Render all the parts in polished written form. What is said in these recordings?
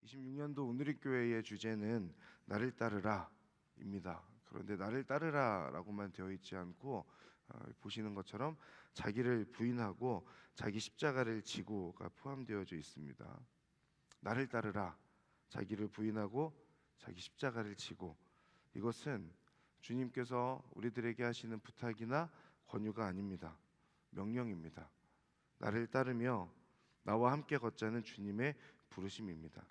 26년도 오누리교회의 주제는 나를 따르라입니다. 그런데 나를 따르라라고만 되어 있지 않고 보시는 것처럼 자기를 부인하고 자기 십자가를 지고가 포함되어져 있습니다. 나를 따르라, 자기를 부인하고 자기 십자가를 지고, 이것은 주님께서 우리들에게 하시는 부탁이나 권유가 아닙니다. 명령입니다. 나를 따르며 나와 함께 걷자는 주님의 부르심입니다.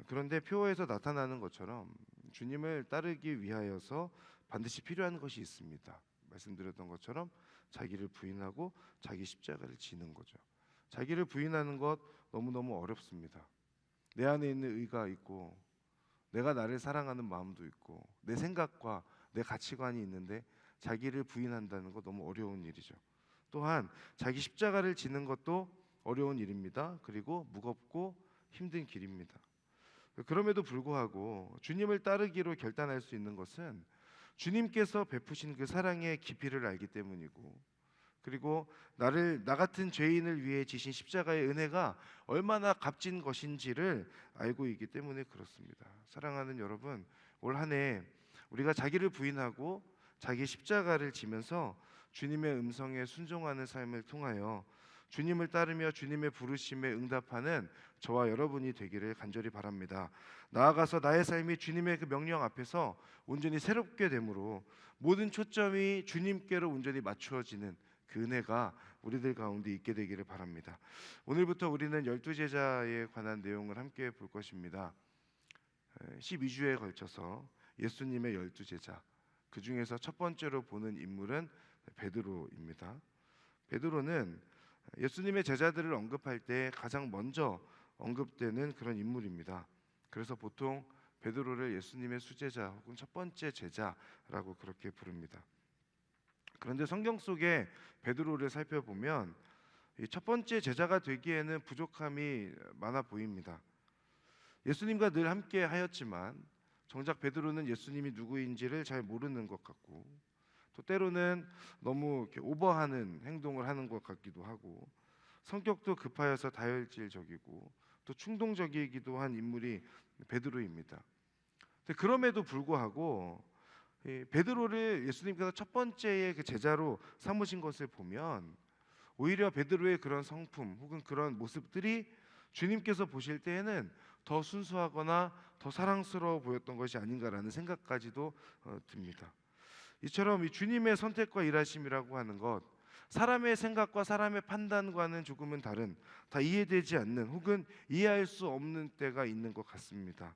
그런데 표어에서 나타나는 것처럼 주님을 따르기 위하여서 반드시 필요한 것이 있습니다. 말씀드렸던 것처럼 자기를 부인하고 자기 십자가를 지는 거죠. 자기를 부인하는 것 너무너무 어렵습니다. 내 안에 있는 의가 있고 내가 나를 사랑하는 마음도 있고 내 생각과 내 가치관이 있는데 자기를 부인한다는 것 너무 어려운 일이죠. 또한 자기 십자가를 지는 것도 어려운 일입니다. 그리고 무겁고 힘든 길입니다. 그럼에도 불구하고 주님을 따르기로 결단할 수 있는 것은 주님께서 베푸신 그 사랑의 깊이를 알기 때문이고, 그리고 나 같은 죄인을 위해 지신 십자가의 은혜가 얼마나 값진 것인지를 알고 있기 때문에 그렇습니다. 사랑하는 여러분, 올 한 해 우리가 자기를 부인하고 자기 십자가를 지면서 주님의 음성에 순종하는 삶을 통하여 주님을 따르며 주님의 부르심에 응답하는 저와 여러분이 되기를 간절히 바랍니다. 나아가서 나의 삶이 주님의 그 명령 앞에서 온전히 새롭게 되므로 모든 초점이 주님께로 온전히 맞추어지는 그 은혜가 우리들 가운데 있게 되기를 바랍니다. 오늘부터 우리는 12제자에 관한 내용을 함께 볼 것입니다. 12주에 걸쳐서 예수님의 12제자, 그 중에서 첫 번째로 보는 인물은 베드로입니다. 베드로는 예수님의 제자들을 언급할 때 가장 먼저 언급되는 그런 인물입니다. 그래서 보통 베드로를 예수님의 수제자 혹은 첫 번째 제자라고 그렇게 부릅니다. 그런데 성경 속에 베드로를 살펴보면 이 첫 번째 제자가 되기에는 부족함이 많아 보입니다. 예수님과 늘 함께 하였지만 정작 베드로는 예수님이 누구인지를 잘 모르는 것 같고, 또 때로는 너무 이렇게 오버하는 행동을 하는 것 같기도 하고, 성격도 급하여서 다혈질적이고 또 충동적이기도 한 인물이 베드로입니다. 그럼에도 불구하고 베드로를 예수님께서 첫 번째의 그 제자로 삼으신 것을 보면 오히려 베드로의 그런 성품 혹은 그런 모습들이 주님께서 보실 때에는 더 순수하거나 더 사랑스러워 보였던 것이 아닌가라는 생각까지도 듭니다. 이처럼 이 주님의 선택과 일하심이라고 하는 것, 사람의 생각과 사람의 판단과는 조금은 다른, 다 이해되지 않는 혹은 이해할 수 없는 때가 있는 것 같습니다.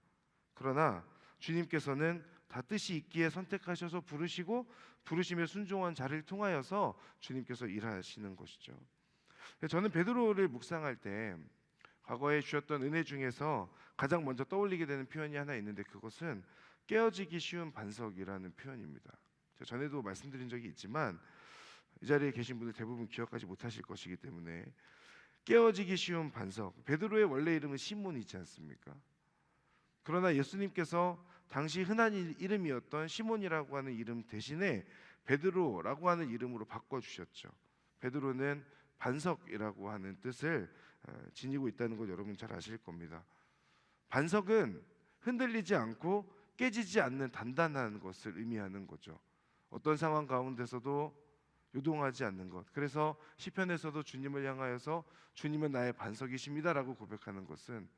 그러나 주님께서는 다 뜻이 있기에 선택하셔서 부르시고 부르심에 순종한 자를 통하여서 주님께서 일하시는 것이죠. 저는 베드로를 묵상할 때 과거에 주셨던 은혜 중에서 가장 먼저 떠올리게 되는 표현이 하나 있는데, 그것은 깨어지기 쉬운 반석이라는 표현입니다. 전에도 말씀드린 적이 있지만 이 자리에 계신 분들 대부분 기억하지 못하실 것이기 때문에, 깨어지기 쉬운 반석, 베드로의 원래 이름은 시몬이지 않습니까? 그러나 예수님께서 당시 흔한 이름이었던 시몬이라고 하는 이름 대신에 베드로라고 하는 이름으로 바꿔주셨죠. 베드로는 반석이라고 하는 뜻을 지니고 있다는 걸 여러분 잘 아실 겁니다. 반석은 흔들리지 않고 깨지지 않는 단단한 것을 의미하는 거죠. 어떤 상황 가운데서도 요동하지 않는 것. 그래서 시편에서도 주님을 향하여서 주님은 나의 반석이십니다라고 고백하는 것은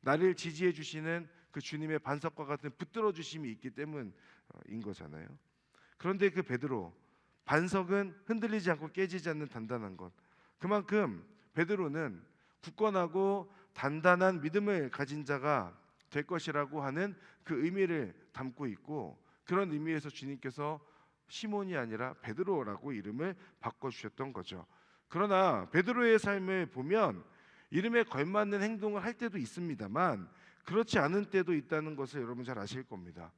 나를 지지해 주시는 그 주님의 반석과 같은 붙들어 주심이 있기 때문인 거잖아요. 그런데 그 베드로, 반석은 흔들리지 않고 깨지지 않는 단단한 것, 그만큼 베드로는 굳건하고 단단한 믿음을 가진 자가 될 것이라고 하는 그 의미를 담고 있고, 그런 의미에서 주님께서 시몬이 아니라 베드로라고 이름을 바꿔주셨던 거죠. 그러나 베드로의 삶을 보면 이름에 걸맞는 행동을 할 때도 있습니다만 그렇지 않은 때도 있다는 것을 여러분 잘 아실 겁니다.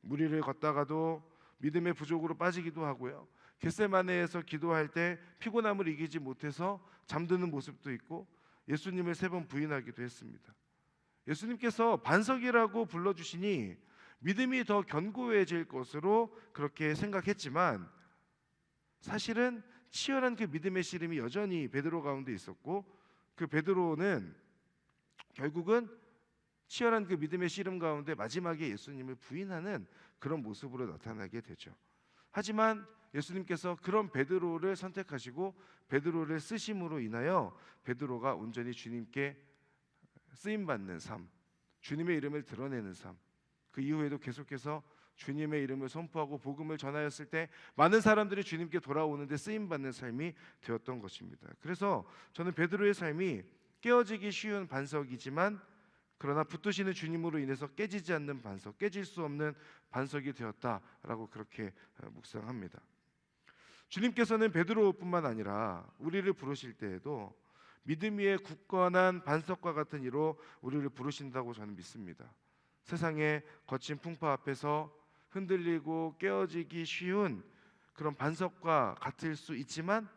무리를 걷다가도 믿음의 부족으로 빠지기도 하고요, 겟세마네에서 기도할 때 피곤함을 이기지 못해서 잠드는 모습도 있고 예수님을 3번 부인하기도 했습니다. 예수님께서 반석이라고 불러주시니 믿음이 더 견고해질 것으로 그렇게 생각했지만 사실은 치열한 그 믿음의 씨름이 여전히 베드로 가운데 있었고, 그 베드로는 결국은 치열한 그 믿음의 씨름 가운데 마지막에 예수님을 부인하는 그런 모습으로 나타나게 되죠. 하지만 예수님께서 그런 베드로를 선택하시고 베드로를 쓰심으로 인하여 베드로가 온전히 주님께 쓰임 받는 삶, 주님의 이름을 드러내는 삶, 그 이후에도 계속해서 주님의 이름을 선포하고 복음을 전하였을 때 많은 사람들이 주님께 돌아오는데 쓰임 받는 삶이 되었던 것입니다. 그래서 저는 베드로의 삶이 깨어지기 쉬운 반석이지만 그러나 붙드시는 주님으로 인해서 깨지지 않는 반석, 깨질 수 없는 반석이 되었다라고 그렇게 묵상합니다. 주님께서는 베드로뿐만 아니라 우리를 부르실 때에도 믿음 위에 굳건한 반석과 같은 이로 우리를 부르신다고 저는 믿습니다. 세상의 거친 풍파 앞에서 흔들리고 깨어지기 쉬운 그런 반석과 같을 수 있지만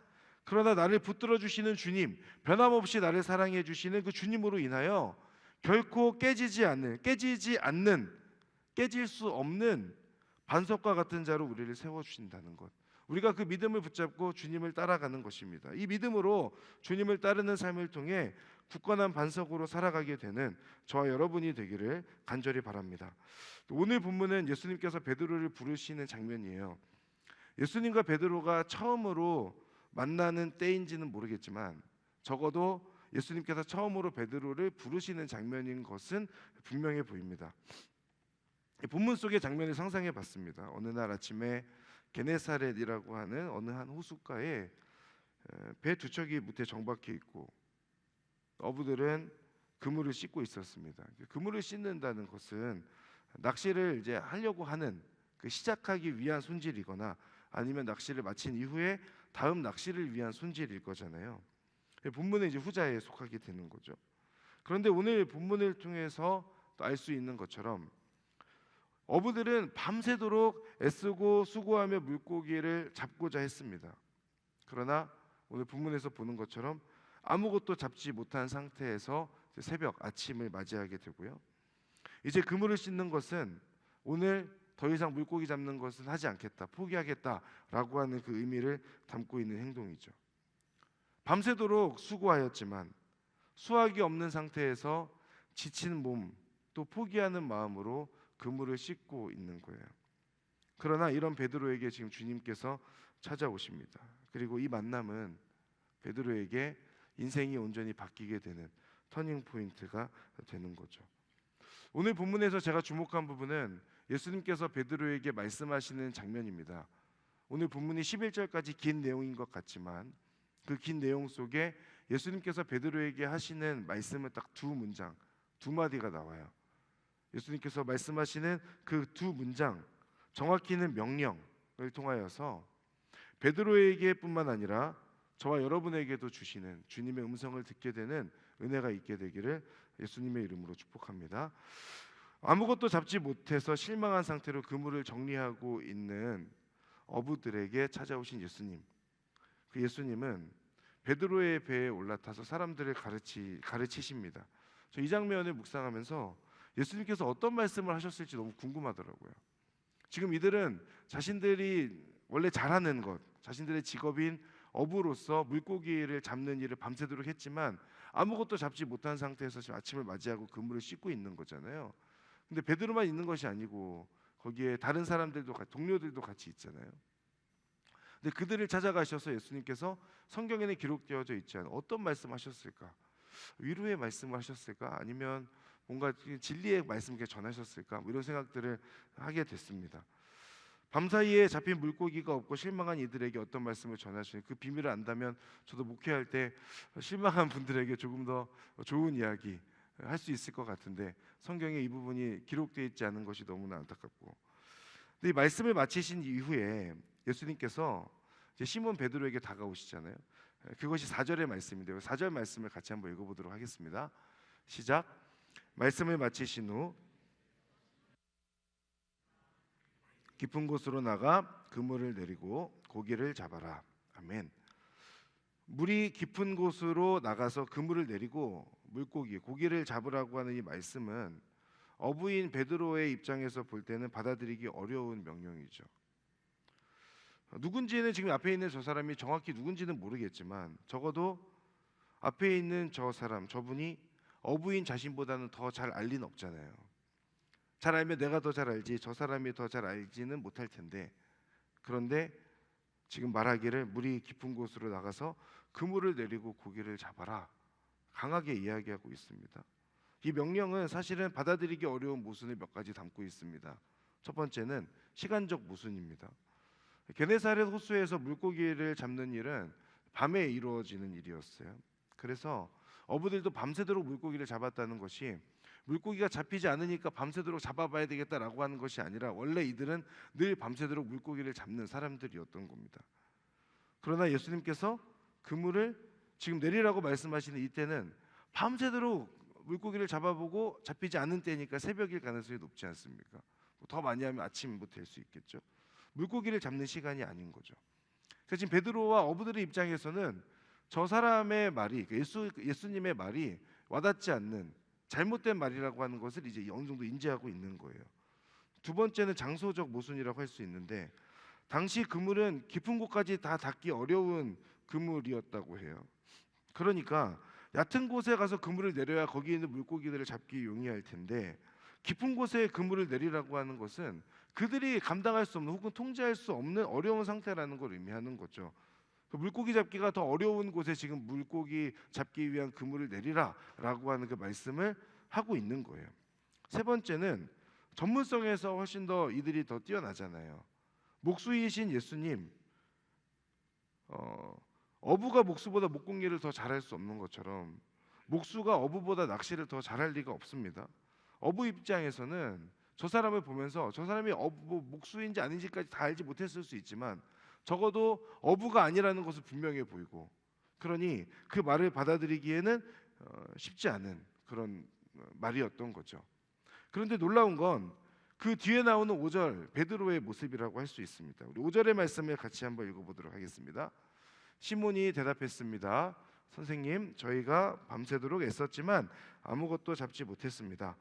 그러나 나를 붙들어 주시는 주님, 변함없이 나를 사랑해 주시는 그 주님으로 인하여 결코 깨지지 않는, 깨질 수 없는 반석과 같은 자로 우리를 세워 주신다는 것. 우리가 그 믿음을 붙잡고 주님을 따라가는 것입니다. 이 믿음으로 주님을 따르는 삶을 통해 굳건한 반석으로 살아가게 되는 저와 여러분이 되기를 간절히 바랍니다. 오늘 본문은 예수님께서 베드로를 부르시는 장면이에요. 예수님과 베드로가 처음으로 만나는 때인지는 모르겠지만 적어도 예수님께서 처음으로 베드로를 부르시는 장면인 것은 분명해 보입니다. 본문 속의 장면을 상상해 봤습니다. 어느 날 아침에 게네사렛이라고 하는 어느 한 호숫가에 배 두 척이 무태 정박해 있고 어부들은 그물을 씻고 있었습니다. 그물을 씻는다는 것은 낚시를 이제 하려고 하는 그 시작하기 위한 손질이거나 아니면 낚시를 마친 이후에 다음 낚시를 위한 손질일 거잖아요. 본문은 이제 후자에 속하게 되는 거죠. 그런데 오늘 본문을 통해서 알 수 있는 것처럼 어부들은 밤새도록 애쓰고 수고하며 물고기를 잡고자 했습니다. 그러나 오늘 본문에서 보는 것처럼 아무것도 잡지 못한 상태에서 새벽 아침을 맞이하게 되고요. 이제 그물을 씻는 것은 오늘 더 이상 물고기 잡는 것은 하지 않겠다, 포기하겠다라고 하는 그 의미를 담고 있는 행동이죠. 밤새도록 수고하였지만 수확이 없는 상태에서 지친 몸, 또 포기하는 마음으로 그물을 씻고 있는 거예요. 그러나 이런 베드로에게 지금 주님께서 찾아오십니다. 그리고 이 만남은 베드로에게 인생이 온전히 바뀌게 되는 터닝 포인트가 되는 거죠. 오늘 본문에서 제가 주목한 부분은 예수님께서 베드로에게 말씀하시는 장면입니다. 오늘 본문이 11절까지 긴 내용인 것 같지만 그 긴 내용 속에 예수님께서 베드로에게 하시는 말씀은 딱 두 문장, 두 마디가 나와요. 예수님께서 말씀하시는 그 두 문장, 정확히는 명령을 통하여서 베드로에게뿐만 아니라 저와 여러분에게도 주시는 주님의 음성을 듣게 되는 은혜가 있게 되기를 예수님의 이름으로 축복합니다. 아무것도 잡지 못해서 실망한 상태로 그물을 정리하고 있는 어부들에게 찾아오신 예수님. 그 예수님은 베드로의 배에 올라타서 사람들을 가르치십니다. 저 이 장면을 묵상하면서 예수님께서 어떤 말씀을 하셨을지 너무 궁금하더라고요. 지금 이들은 자신들이 원래 잘하는 것, 자신들의 직업인 어부로서 물고기를 잡는 일을 밤새도록 했지만 아무것도 잡지 못한 상태에서 지금 아침을 맞이하고 그물을 씻고 있는 거잖아요. 근데 베드로만 있는 것이 아니고 거기에 다른 사람들도 동료들도 같이 있잖아요. 근데 그들을 찾아가셔서 예수님께서 성경에는 기록되어져 있지 않은 어떤 말씀하셨을까? 위로의 말씀을 하셨을까? 아니면 뭔가 진리의 말씀을 전하셨을까? 이런 생각들을 하게 됐습니다. 밤사이에 잡힌 물고기가 없고 실망한 이들에게 어떤 말씀을 전하시는 그 비밀을 안다면 저도 목회할 때 실망한 분들에게 조금 더 좋은 이야기 할 수 있을 것 같은데 성경에 이 부분이 기록되어 있지 않은 것이 너무나 안타깝고, 근데 이 말씀을 마치신 이후에 예수님께서 이제 시몬 베드로에게 다가오시잖아요. 그것이 4절의 말씀인데요. 4절 말씀을 같이 한번 읽어보도록 하겠습니다. 시작. 말씀을 마치신 후 깊은 곳으로 나가 그물을 내리고 고기를 잡아라. 아멘. 물이 깊은 곳으로 나가서 그물을 내리고 고기를 잡으라고 하는 이 말씀은 어부인 베드로의 입장에서 볼 때는 받아들이기 어려운 명령이죠. 누군지는 지금 앞에 있는 저 사람이 정확히 누군지는 모르겠지만 적어도 앞에 있는 저 사람, 저분이 어부인 자신보다는 더 잘 알 리는 없잖아요. 잘 알면 내가 더 잘 알지 저 사람이 더 잘 알지는 못할 텐데, 그런데 지금 말하기를 물이 깊은 곳으로 나가서 그물을 내리고 고기를 잡아라, 강하게 이야기하고 있습니다. 이 명령은 사실은 받아들이기 어려운 모순을 몇 가지 담고 있습니다. 첫 번째는 시간적 모순입니다. 게네사렛 호수에서 물고기를 잡는 일은 밤에 이루어지는 일이었어요. 그래서 어부들도 밤새도록 물고기를 잡았다는 것이 물고기가 잡히지 않으니까 밤새도록 잡아봐야 되겠다라고 하는 것이 아니라 원래 이들은 늘 밤새도록 물고기를 잡는 사람들이었던 겁니다. 그러나 예수님께서 그물을 지금 내리라고 말씀하시는 이때는 밤새도록 물고기를 잡아보고 잡히지 않은 때니까 새벽일 가능성이 높지 않습니까? 더 많이 하면 아침부터 될 수 있겠죠. 물고기를 잡는 시간이 아닌 거죠. 그래서 지금 베드로와 어부들의 입장에서는 저 사람의 말이, 예수님의 말이 와닿지 않는 잘못된 말이라고 하는 것을 이제 어느 정도 인지하고 있는 거예요. 두 번째는 장소적 모순이라고 할 수 있는데, 당시 그물은 깊은 곳까지 다 닿기 어려운 그물이었다고 해요. 그러니까 얕은 곳에 가서 그물을 내려야 거기 있는 물고기들을 잡기 용이할 텐데, 깊은 곳에 그물을 내리라고 하는 것은 그들이 감당할 수 없는 혹은 통제할 수 없는 어려운 상태라는 걸 의미하는 거죠. 물고기 잡기가 더 어려운 곳에 지금 물고기 잡기 위한 그물을 내리라라고 하는 그 말씀을 하고 있는 거예요. 세 번째는 전문성에서 훨씬 더 이들이 더 뛰어나잖아요. 목수이신 예수님, 어부가 목수보다 목공일을 더 잘할 수 없는 것처럼 목수가 어부보다 낚시를 더 잘할 리가 없습니다. 어부 입장에서는 저 사람을 보면서 저 사람이 목수인지 아닌지까지 다 알지 못했을 수 있지만 적어도 어부가 아니라는 것을 분명해 보이고, 그러니 그 말을 받아들이기에는 쉽지 않은 그런 말이었던 거죠. 그런데 놀라운 건 그 뒤에 나오는 5절 베드로의 모습이라고 할 수 있습니다. 우리 5절의 말씀을 같이 한번 읽어보도록 하겠습니다. 시몬이 대답했습니다. 선생님, 저희가 밤새도록 애썼지만 아무것도 잡지 못했습니다.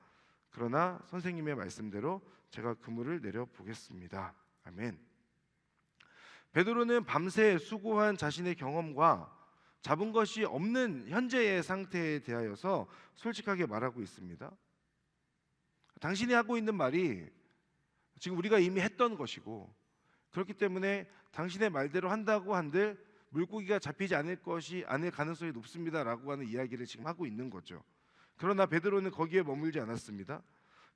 그러나 선생님의 말씀대로 제가 그물을 내려 보겠습니다. 아멘. 베드로는 밤새 수고한 자신의 경험과 잡은 것이 없는 현재의 상태에 대하여서 솔직하게 말하고 있습니다. 당신이 하고 있는 말이 지금 우리가 이미 했던 것이고, 그렇기 때문에 당신의 말대로 한다고 한들 물고기가 잡히지 않을 가능성이 높습니다라고 하는 이야기를 지금 하고 있는 거죠. 그러나 베드로는 거기에 머물지 않았습니다.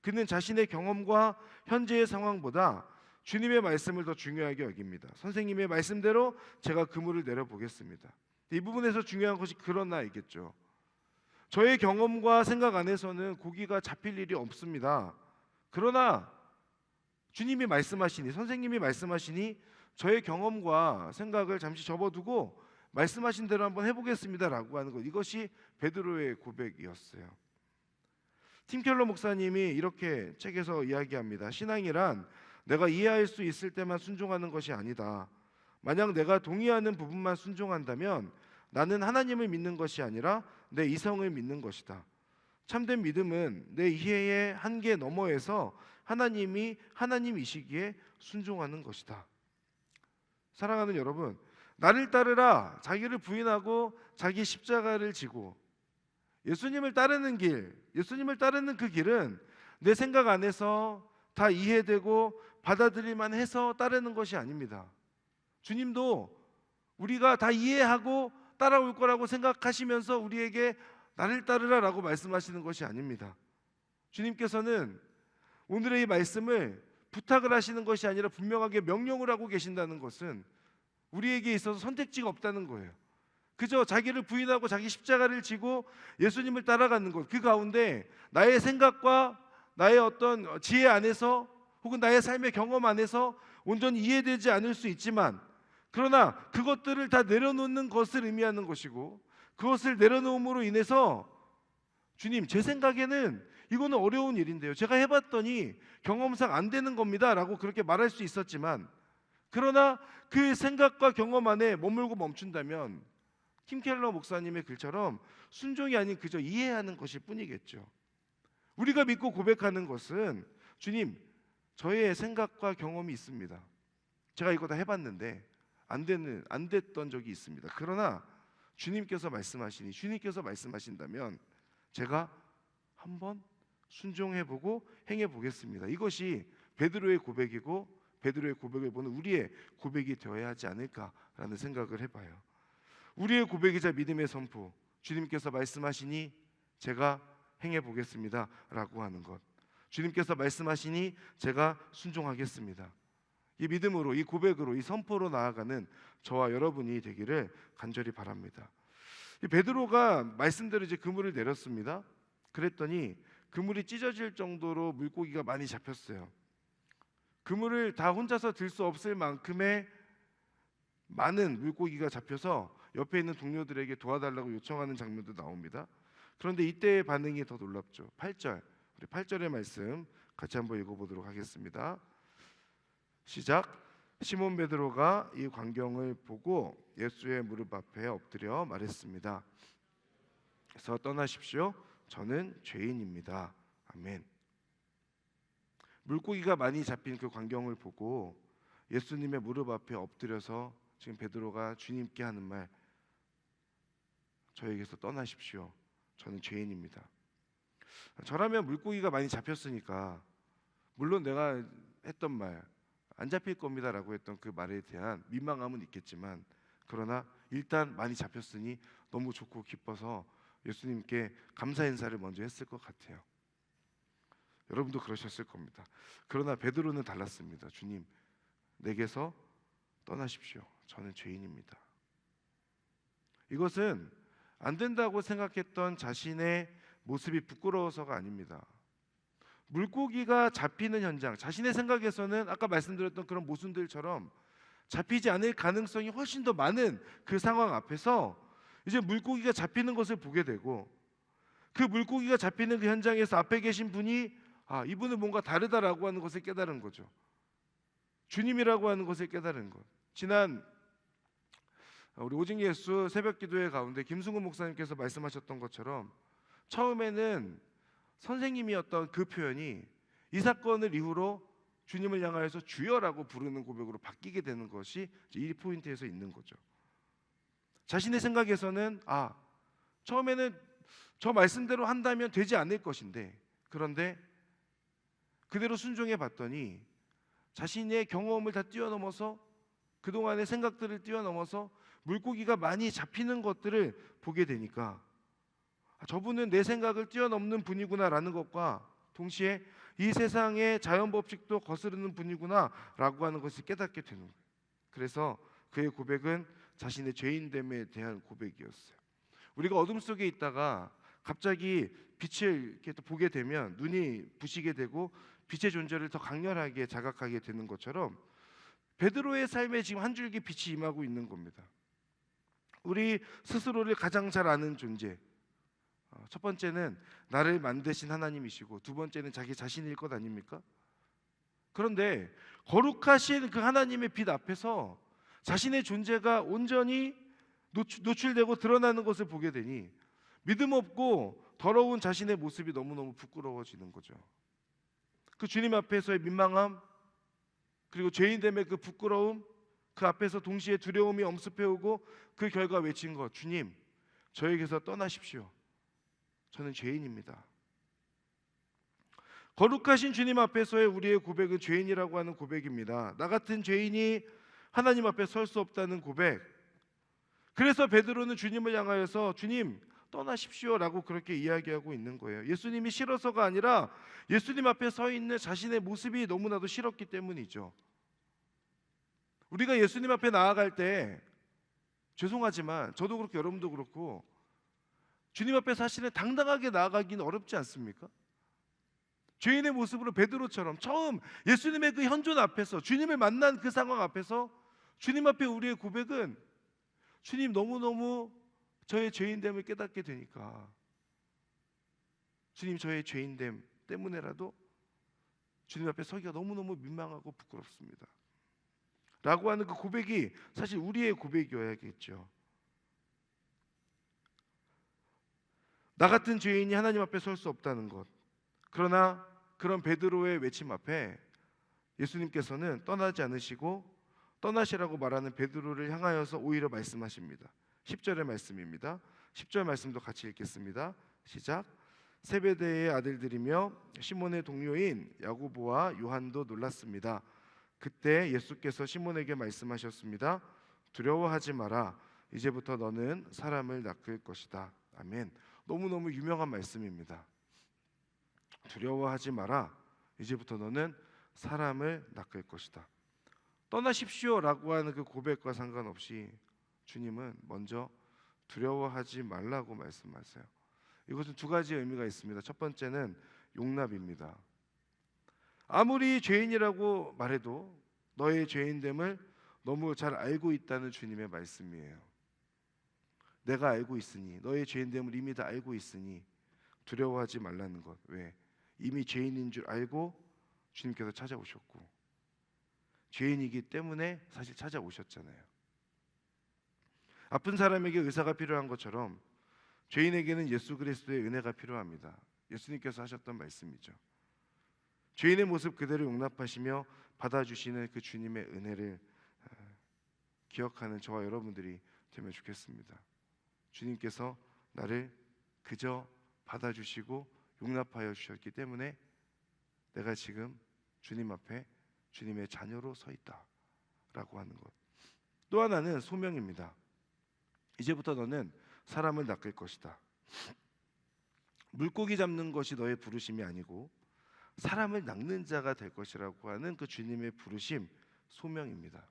그는 자신의 경험과 현재의 상황보다 주님의 말씀을 더 중요하게 여깁니다. 선생님의 말씀대로 제가 그물을 내려보겠습니다. 이 부분에서 중요한 것이 그러나이겠죠. 저의 경험과 생각 안에서는 고기가 잡힐 일이 없습니다. 그러나 주님이 말씀하시니, 선생님이 말씀하시니 저의 경험과 생각을 잠시 접어두고 말씀하신 대로 한번 해보겠습니다라고 하는 것, 이것이 베드로의 고백이었어요. 팀 켈러 목사님이 이렇게 책에서 이야기합니다. 신앙이란 내가 이해할 수 있을 때만 순종하는 것이 아니다. 만약 내가 동의하는 부분만 순종한다면 나는 하나님을 믿는 것이 아니라 내 이성을 믿는 것이다. 참된 믿음은 내 이해의 한계 너머에서 하나님이 하나님이시기에 순종하는 것이다. 사랑하는 여러분, 나를 따르라, 자기를 부인하고 자기 십자가를 지고 예수님을 따르는 길, 예수님을 따르는 그 길은 내 생각 안에서 다 이해되고 받아들일만 해서 따르는 것이 아닙니다. 주님도 우리가 다 이해하고 따라올 거라고 생각하시면서 우리에게 나를 따르라라고 말씀하시는 것이 아닙니다. 주님께서는 오늘의 이 말씀을 부탁을 하시는 것이 아니라 분명하게 명령을 하고 계신다는 것은 우리에게 있어서 선택지가 없다는 거예요. 그저 자기를 부인하고 자기 십자가를 지고 예수님을 따라가는 것, 그 가운데 나의 생각과 나의 어떤 지혜 안에서 혹은 나의 삶의 경험 안에서 온전히 이해되지 않을 수 있지만, 그러나 그것들을 다 내려놓는 것을 의미하는 것이고, 그것을 내려놓음으로 인해서 주님, 제 생각에는 이거는 어려운 일인데요, 제가 해봤더니 경험상 안 되는 겁니다 라고 그렇게 말할 수 있었지만, 그러나 그 생각과 경험 안에 머물고 멈춘다면 팀 켈러 목사님의 글처럼 순종이 아닌 그저 이해하는 것일 뿐이겠죠. 우리가 믿고 고백하는 것은 주님, 저의 생각과 경험이 있습니다. 제가 이거 다 해봤는데 안 됐던 적이 있습니다. 그러나 주님께서 말씀하신다면 제가 한번 순종해보고 행해보겠습니다. 이것이 베드로의 고백이고 베드로의 고백을 보는 우리의 고백이 되어야 하지 않을까라는 생각을 해봐요. 우리의 고백이자 믿음의 선포, 주님께서 말씀하시니 제가 행해보겠습니다 라고 하는 것, 주님께서 말씀하시니 제가 순종하겠습니다. 이 믿음으로, 이 고백으로, 이 선포로 나아가는 저와 여러분이 되기를 간절히 바랍니다. 이 베드로가 말씀대로 이제 그물을 내렸습니다. 그랬더니 그물이 찢어질 정도로 물고기가 많이 잡혔어요. 그물을 다 혼자서 들 수 없을 만큼의 많은 물고기가 잡혀서 옆에 있는 동료들에게 도와달라고 요청하는 장면도 나옵니다. 그런데 이때의 반응이 더 놀랍죠. 8절, 우리 8절의 말씀 같이 한번 읽어보도록 하겠습니다. 시작. 시몬 베드로가 이 광경을 보고 예수의 무릎 앞에 엎드려 말했습니다. 그래서 떠나십시오. 저는 죄인입니다. 아멘. 물고기가 많이 잡힌 그 광경을 보고 예수님의 무릎 앞에 엎드려서 지금 베드로가 주님께 하는 말, 저에게서 떠나십시오. 저는 죄인입니다. 저라면 물고기가 많이 잡혔으니까 물론 내가 했던 말, 안 잡힐 겁니다라고 했던 그 말에 대한 민망함은 있겠지만, 그러나 일단 많이 잡혔으니 너무 좋고 기뻐서 예수님께 감사 인사를 먼저 했을 것 같아요. 여러분도 그러셨을 겁니다. 그러나 베드로는 달랐습니다. 주님, 내게서 떠나십시오. 저는 죄인입니다. 이것은 안 된다고 생각했던 자신의 모습이 부끄러워서가 아닙니다. 물고기가 잡히는 현장, 자신의 생각에서는 아까 말씀드렸던 그런 모순들처럼 잡히지 않을 가능성이 훨씬 더 많은 그 상황 앞에서 이제 물고기가 잡히는 것을 보게 되고, 그 물고기가 잡히는 그 현장에서 앞에 계신 분이 이분은 뭔가 다르다라고 하는 것을 깨달은 거죠. 주님이라고 하는 것을 깨달은 것. 지난 우리 오직 예수 새벽기도회 가운데 김승훈 목사님께서 말씀하셨던 것처럼 처음에는 선생님이었던 그 표현이 이 사건을 이후로 주님을 향하여서 주여라고 부르는 고백으로 바뀌게 되는 것이 이 포인트에서 있는 거죠. 자신의 생각에서는 처음에는 저 말씀대로 한다면 되지 않을 것인데, 그런데 그대로 순종해 봤더니 자신의 경험을 다 뛰어넘어서, 그동안의 생각들을 뛰어넘어서 물고기가 많이 잡히는 것들을 보게 되니까 저분은 내 생각을 뛰어넘는 분이구나라는 것과 동시에 이 세상의 자연 법칙도 거스르는 분이구나라고 하는 것을 깨닫게 되는 거예요. 그래서 그의 고백은 자신의 죄인됨에 대한 고백이었어요. 우리가 어둠 속에 있다가 갑자기 빛을 이렇게 또 보게 되면 눈이 부시게 되고 빛의 존재를 더 강렬하게 자각하게 되는 것처럼 베드로의 삶에 지금 한 줄기 빛이 임하고 있는 겁니다. 우리 스스로를 가장 잘 아는 존재, 첫 번째는 나를 만드신 하나님이시고 두 번째는 자기 자신일 것 아닙니까? 그런데 거룩하신 그 하나님의 빛 앞에서 자신의 존재가 온전히 노출되고 드러나는 것을 보게 되니 믿음 없고 더러운 자신의 모습이 너무너무 부끄러워지는 거죠. 그 주님 앞에서의 민망함, 그리고 죄인됨의 그 부끄러움, 그 앞에서 동시에 두려움이 엄습해오고 그 결과 외친 것, 주님, 저에게서 떠나십시오. 저는 죄인입니다. 거룩하신 주님 앞에서의 우리의 고백은 죄인이라고 하는 고백입니다. 나 같은 죄인이 하나님 앞에 설 수 없다는 고백. 그래서 베드로는 주님을 향하여서 주님 떠나십시오라고 그렇게 이야기하고 있는 거예요. 예수님이 싫어서가 아니라 예수님 앞에 서 있는 자신의 모습이 너무나도 싫었기 때문이죠. 우리가 예수님 앞에 나아갈 때 죄송하지만 저도 그렇고 여러분도 그렇고 주님 앞에 사실은 당당하게 나아가기는 어렵지 않습니까? 죄인의 모습으로 베드로처럼 처음 예수님의 그 현존 앞에서, 주님을 만난 그 상황 앞에서 주님 앞에 우리의 고백은 주님, 너무너무 저의 죄인됨을 깨닫게 되니까 주님, 저의 죄인됨 때문에라도 주님 앞에 서기가 너무너무 민망하고 부끄럽습니다 라고 하는 그 고백이 사실 우리의 고백이어야겠죠. 나 같은 죄인이 하나님 앞에 설 수 없다는 것. 그러나 그런 베드로의 외침 앞에 예수님께서는 떠나지 않으시고 떠나시라고 말하는 베드로를 향하여서 오히려 말씀하십니다. 10절의 말씀입니다. 10절 말씀도 같이 읽겠습니다. 시작. 세베대의 아들들이며 시몬의 동료인 야고보와 요한도 놀랐습니다. 그때 예수께서 시몬에게 말씀하셨습니다. 두려워하지 마라. 이제부터 너는 사람을 낚을 것이다. 아멘. 너무너무 유명한 말씀입니다. 두려워하지 마라. 이제부터 너는 사람을 낚을 것이다. 떠나십시오라고 하는 그 고백과 상관없이 주님은 먼저 두려워하지 말라고 말씀하세요. 이것은 두 가지 의미가 있습니다. 첫 번째는 용납입니다. 아무리 죄인이라고 말해도 너의 죄인됨을 너무 잘 알고 있다는 주님의 말씀이에요. 내가 알고 있으니, 너의 죄인됨을 이미 다 알고 있으니 두려워하지 말라는 것. 왜? 이미 죄인인 줄 알고 주님께서 찾아오셨고, 죄인이기 때문에 사실 찾아오셨잖아요. 아픈 사람에게 의사가 필요한 것처럼 죄인에게는 예수 그리스도의 은혜가 필요합니다. 예수님께서 하셨던 말씀이죠. 죄인의 모습 그대로 용납하시며 받아주시는 그 주님의 은혜를 기억하는 저와 여러분들이 되면 좋겠습니다. 주님께서 나를 그저 받아주시고 용납하여 주셨기 때문에 내가 지금 주님 앞에 주님의 자녀로 서 있다라고 하는 것. 또 하나는 소명입니다. 이제부터 너는 사람을 낚을 것이다. 물고기 잡는 것이 너의 부르심이 아니고 사람을 낚는 자가 될 것이라고 하는 그 주님의 부르심, 소명입니다.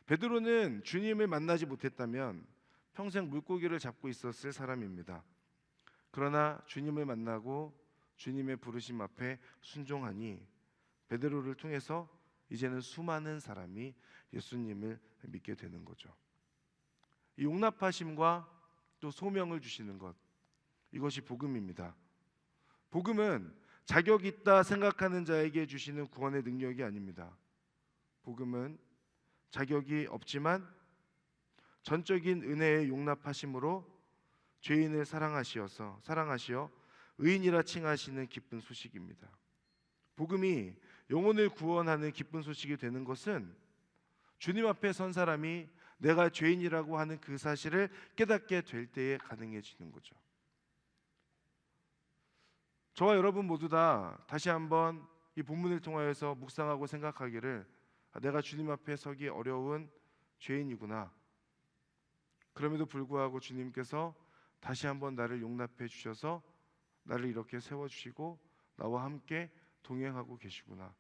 베드로는 주님을 만나지 못했다면 평생 물고기를 잡고 있었을 사람입니다. 그러나 주님을 만나고 주님의 부르심 앞에 순종하니 베드로를 통해서 이제는 수많은 사람이 예수님을 믿게 되는 거죠. 이 용납하심과 또 소명을 주시는 것, 이것이 복음입니다. 복음은 자격 있다 생각하는 자에게 주시는 구원의 능력이 아닙니다. 복음은 자격이 없지만 전적인 은혜의 용납하심으로 죄인을 사랑하시어 의인이라 칭하시는 기쁜 소식입니다. 복음이 영혼을 구원하는 기쁜 소식이 되는 것은 주님 앞에 선 사람이 내가 죄인이라고 하는 그 사실을 깨닫게 될 때에 가능해지는 거죠. 저와 여러분 모두 다 다시 한번 이 본문을 통하여서 묵상하고 생각하기를, 내가 주님 앞에 서기 어려운 죄인이구나. 그럼에도 불구하고 주님께서 다시 한번 나를 용납해 주셔서 나를 이렇게 세워주시고 나와 함께 동행하고 계시구나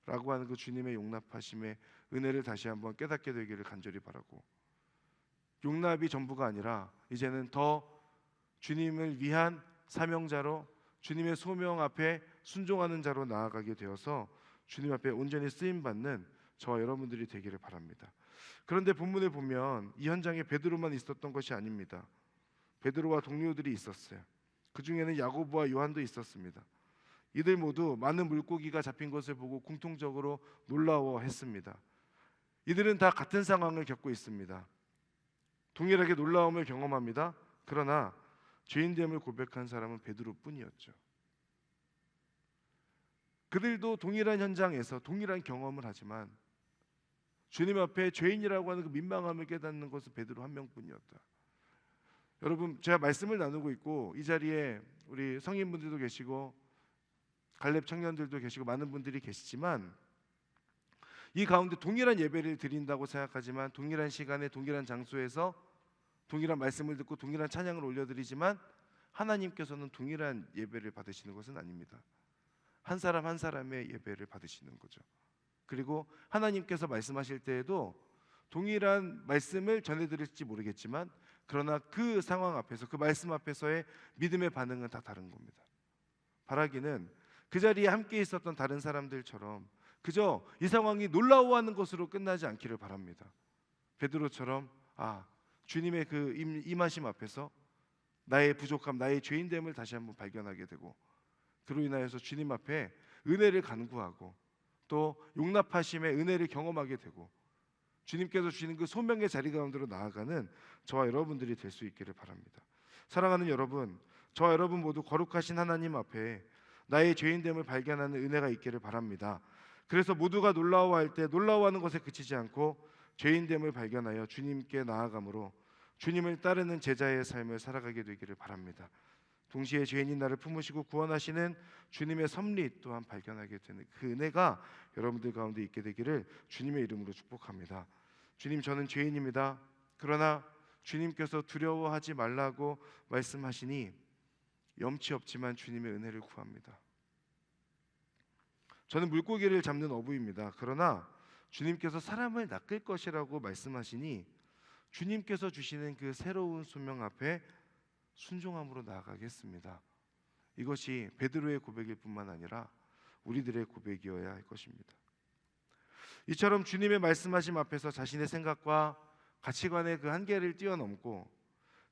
라고 하는 그 주님의 용납하심의 은혜를 다시 한번 깨닫게 되기를 간절히 바라고, 용납이 전부가 아니라 이제는 더 주님을 위한 사명자로, 주님의 소명 앞에 순종하는 자로 나아가게 되어서 주님 앞에 온전히 쓰임받는 저와 여러분들이 되기를 바랍니다. 그런데 본문에 보면 이 현장에 베드로만 있었던 것이 아닙니다. 베드로와 동료들이 있었어요. 그 중에는 야고보와 요한도 있었습니다. 이들 모두 많은 물고기가 잡힌 것을 보고 공통적으로 놀라워했습니다. 이들은 다 같은 상황을 겪고 있습니다. 동일하게 놀라움을 경험합니다. 그러나 죄인됨을 고백한 사람은 베드로뿐이었죠. 그들도 동일한 현장에서 동일한 경험을 하지만 주님 앞에 죄인이라고 하는 그 민망함을 깨닫는 것은 베드로 한 명뿐이었다. 여러분, 제가 말씀을 나누고 있고 이 자리에 우리 성인분들도 계시고 갈렙 청년들도 계시고 많은 분들이 계시지만, 이 가운데 동일한 예배를 드린다고 생각하지만 동일한 시간에 동일한 장소에서 동일한 말씀을 듣고 동일한 찬양을 올려드리지만 하나님께서는 동일한 예배를 받으시는 것은 아닙니다. 한 사람 한 사람의 예배를 받으시는 거죠. 그리고 하나님께서 말씀하실 때에도 동일한 말씀을 전해드릴지 모르겠지만 그러나 그 상황 앞에서, 그 말씀 앞에서의 믿음의 반응은 다 다른 겁니다. 바라기는 그 자리에 함께 있었던 다른 사람들처럼 그저 이 상황이 놀라워하는 것으로 끝나지 않기를 바랍니다. 베드로처럼 주님의 그 임하심 앞에서 나의 부족함, 나의 죄인됨을 다시 한번 발견하게 되고, 그로 인하여서 주님 앞에 은혜를 간구하고 또 용납하심의 은혜를 경험하게 되고 주님께서 주시는 그 소명의 자리 가운데로 나아가는 저와 여러분들이 될 수 있기를 바랍니다. 사랑하는 여러분, 저와 여러분 모두 거룩하신 하나님 앞에 나의 죄인됨을 발견하는 은혜가 있기를 바랍니다. 그래서 모두가 놀라워할 때 놀라워하는 것에 그치지 않고 죄인됨을 발견하여 주님께 나아감으로 주님을 따르는 제자의 삶을 살아가게 되기를 바랍니다. 동시에 죄인인 나를 품으시고 구원하시는 주님의 섭리 또한 발견하게 되는 그 은혜가 여러분들 가운데 있게 되기를 주님의 이름으로 축복합니다. 주님, 저는 죄인입니다. 그러나 주님께서 두려워하지 말라고 말씀하시니 염치 없지만 주님의 은혜를 구합니다. 저는 물고기를 잡는 어부입니다. 그러나 주님께서 사람을 낚을 것이라고 말씀하시니 주님께서 주시는 그 새로운 소명 앞에 순종함으로 나아가겠습니다. 이것이 베드로의 고백일 뿐만 아니라 우리들의 고백이어야 할 것입니다. 이처럼 주님의 말씀하심 앞에서 자신의 생각과 가치관의 그 한계를 뛰어넘고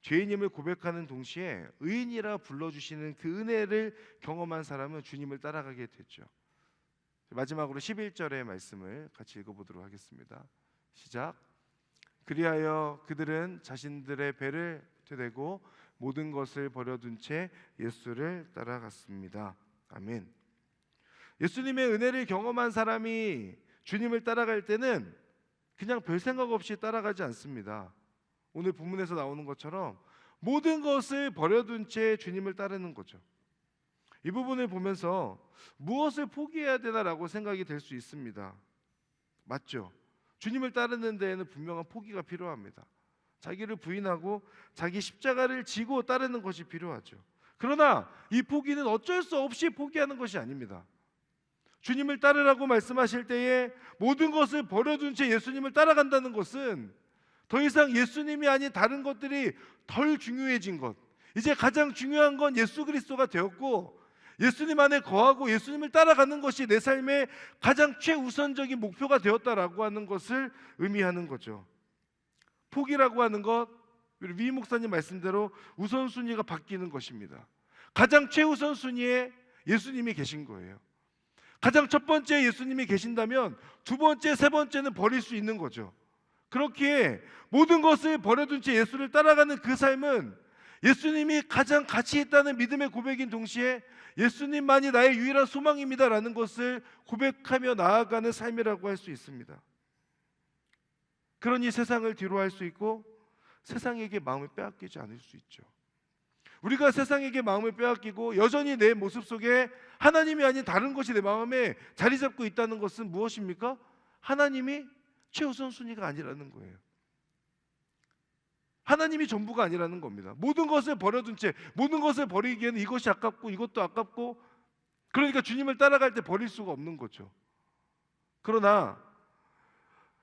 죄인임을 고백하는 동시에 의인이라 불러주시는 그 은혜를 경험한 사람은 주님을 따라가게 됐죠. 마지막으로 11절의 말씀을 같이 읽어보도록 하겠습니다. 시작. 그리하여 그들은 자신들의 배를 되대고 모든 것을 버려둔 채 예수를 따라갔습니다. 아멘. 예수님의 은혜를 경험한 사람이 주님을 따라갈 때는 그냥 별 생각 없이 따라가지 않습니다. 오늘 본문에서 나오는 것처럼 모든 것을 버려둔 채 주님을 따르는 거죠. 이 부분을 보면서 무엇을 포기해야 되나라고 생각이 될 수 있습니다. 맞죠? 주님을 따르는 데에는 분명한 포기가 필요합니다. 자기를 부인하고 자기 십자가를 지고 따르는 것이 필요하죠. 그러나 이 포기는 어쩔 수 없이 포기하는 것이 아닙니다. 주님을 따르라고 말씀하실 때에 모든 것을 버려둔 채 예수님을 따라간다는 것은 더 이상 예수님이 아닌 다른 것들이 덜 중요해진 것, 이제 가장 중요한 건 예수 그리스도가 되었고 예수님 안에 거하고 예수님을 따라가는 것이 내 삶의 가장 최우선적인 목표가 되었다라고 하는 것을 의미하는 거죠. 포기라고 하는 것, 위 목사님 말씀대로 우선순위가 바뀌는 것입니다. 가장 최우선 순위에 예수님이 계신 거예요. 가장 첫 번째 예수님이 계신다면 두 번째, 세 번째는 버릴 수 있는 거죠. 그렇기에 모든 것을 버려둔 채 예수를 따라가는 그 삶은 예수님이 가장 가치 있다는 믿음의 고백인 동시에 예수님만이 나의 유일한 소망입니다라는 것을 고백하며 나아가는 삶이라고 할 수 있습니다. 그러니 세상을 뒤로할 수 있고 세상에게 마음을 빼앗기지 않을 수 있죠. 우리가 세상에게 마음을 빼앗기고 여전히 내 모습 속에 하나님이 아닌 다른 것이 내 마음에 자리 잡고 있다는 것은 무엇입니까? 하나님이 최우선 순위가 아니라는 거예요. 하나님이 전부가 아니라는 겁니다. 모든 것을 버려둔 채 모든 것을 버리기에는 이것이 아깝고 이것도 아깝고, 그러니까 주님을 따라갈 때 버릴 수가 없는 거죠. 그러나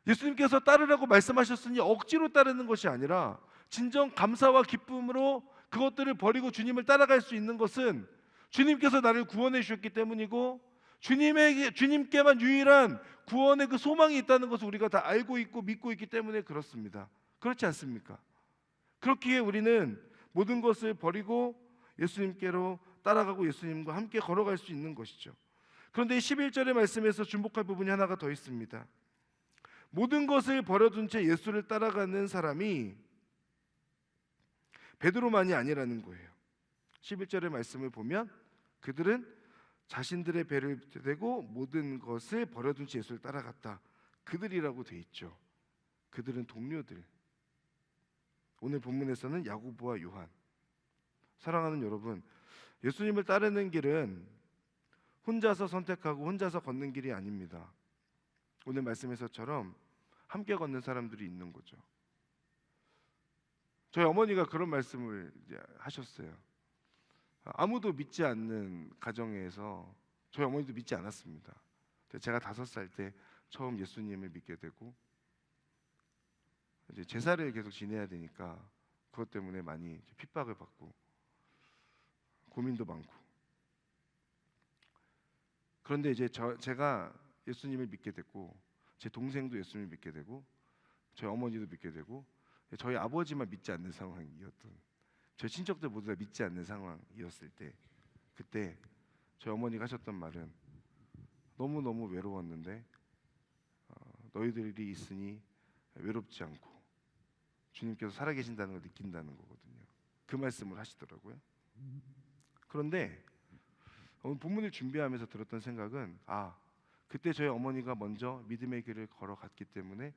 예수님께서 따르라고 말씀하셨으니 억지로 따르는 것이 아니라 진정 감사와 기쁨으로 그것들을 버리고 주님을 따라갈 수 있는 것은 주님께서 나를 구원해 주셨기 때문이고 주님께만 유일한 구원의 그 소망이 있다는 것을 우리가 다 알고 있고 믿고 있기 때문에 그렇습니다. 그렇지 않습니까? 그렇기에 우리는 모든 것을 버리고 예수님께로 따라가고 예수님과 함께 걸어갈 수 있는 것이죠. 그런데 이 11절의 말씀에서 주목할 부분이 하나가 더 있습니다. 모든 것을 버려둔 채 예수를 따라가는 사람이 베드로만이 아니라는 거예요. 11절의 말씀을 보면 그들은 자신들의 배를 대고 모든 것을 버려둔 채 예수를 따라갔다. 그들이라고 돼 있죠. 그들은 동료들. 오늘 본문에서는 야고보와 요한. 사랑하는 여러분, 예수님을 따르는 길은 혼자서 선택하고 혼자서 걷는 길이 아닙니다. 오늘 말씀에서처럼 함께 걷는 사람들이 있는 거죠. 저희 어머니가 그런 말씀을 하셨어요. 아무도 믿지 않는 가정에서 저희 어머니도 믿지 않았습니다. 제가 5살 때 처음 예수님을 믿게 되고 이제 제사를 계속 지내야 되니까 그것 때문에 많이 핍박을 받고 고민도 많고, 그런데 이제 제가 예수님을 믿게 됐고 제 동생도 예수님을 믿게 되고 저희 어머니도 믿게 되고 저희 아버지만 믿지 않는 상황이었던, 저희 친척들 모두 다 믿지 않는 상황이었을 때 그때 저희 어머니가 하셨던 말은 너무너무 외로웠는데 너희들이 있으니 외롭지 않고 주님께서 살아계신다는 걸 느낀다는 거거든요. 그 말씀을 하시더라고요. 그런데 오늘 본문을 준비하면서 들었던 생각은 그때 저희 어머니가 먼저 믿음의 길을 걸어갔기 때문에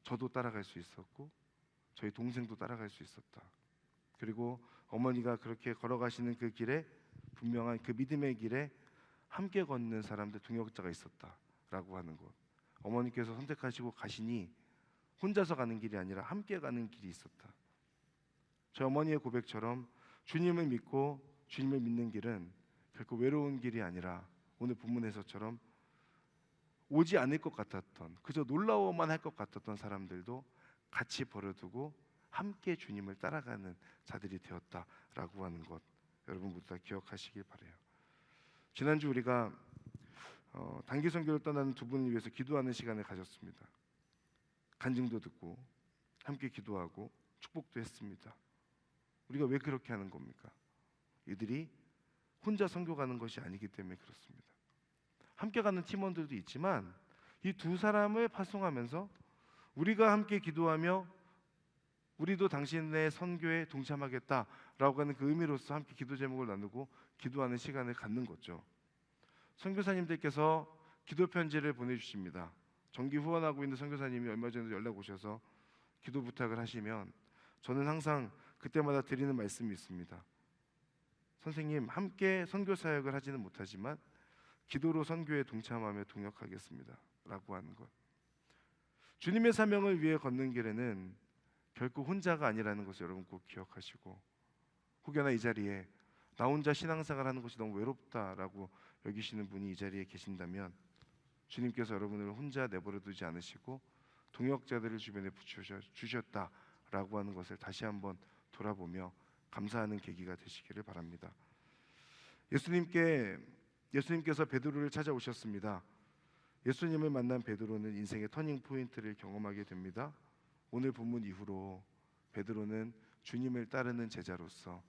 저도 따라갈 수 있었고 저희 동생도 따라갈 수 있었다. 그리고 어머니가 그렇게 걸어가시는 그 길에, 분명한 그 믿음의 길에 함께 걷는 사람들, 동역자가 있었다라고 하는 것. 어머니께서 선택하시고 가시니 혼자서 가는 길이 아니라 함께 가는 길이 있었다. 저희 어머니의 고백처럼 주님을 믿고 주님을 믿는 길은 결코 외로운 길이 아니라 오늘 본문에서처럼 오지 않을 것 같았던, 그저 놀라워만 할 것 같았던 사람들도 같이 버려두고 함께 주님을 따라가는 자들이 되었다라고 하는 것, 여러분 모두 다 기억하시길 바라요. 지난주 우리가 단기 선교를 떠나는 두 분을 위해서 기도하는 시간을 가졌습니다. 간증도 듣고 함께 기도하고 축복도 했습니다. 우리가 왜 그렇게 하는 겁니까? 이들이 혼자 선교 가는 것이 아니기 때문에 그렇습니다. 함께 가는 팀원들도 있지만 이 두 사람을 파송하면서 우리가 함께 기도하며 우리도 당신의 선교에 동참하겠다라고 하는 그 의미로서 함께 기도 제목을 나누고 기도하는 시간을 갖는 거죠. 선교사님들께서 기도 편지를 보내주십니다. 정기 후원하고 있는 선교사님이 얼마 전에 연락 오셔서 기도 부탁을 하시면 저는 항상 그때마다 드리는 말씀이 있습니다. 선생님, 함께 선교 사역을 하지는 못하지만 기도로 선교에 동참하며 동역하겠습니다 라고 하는 것. 주님의 사명을 위해 걷는 길에는 결코 혼자가 아니라는 것을 여러분 꼭 기억하시고, 혹여나 이 자리에 나 혼자 신앙생활 하는 것이 너무 외롭다라고 여기시는 분이 이 자리에 계신다면 주님께서 여러분을 혼자 내버려 두지 않으시고 동역자들을 주변에 붙여주셨다라고 하는 것을 다시 한번 돌아보며 감사하는 계기가 되시기를 바랍니다. 예수님께서 베드로를 찾아오셨습니다. 예수님을 만난 베드로는 인생의 터닝 포인트를 경험하게 됩니다. 오늘 본문 이후로 베드로는 주님을 따르는 제자로서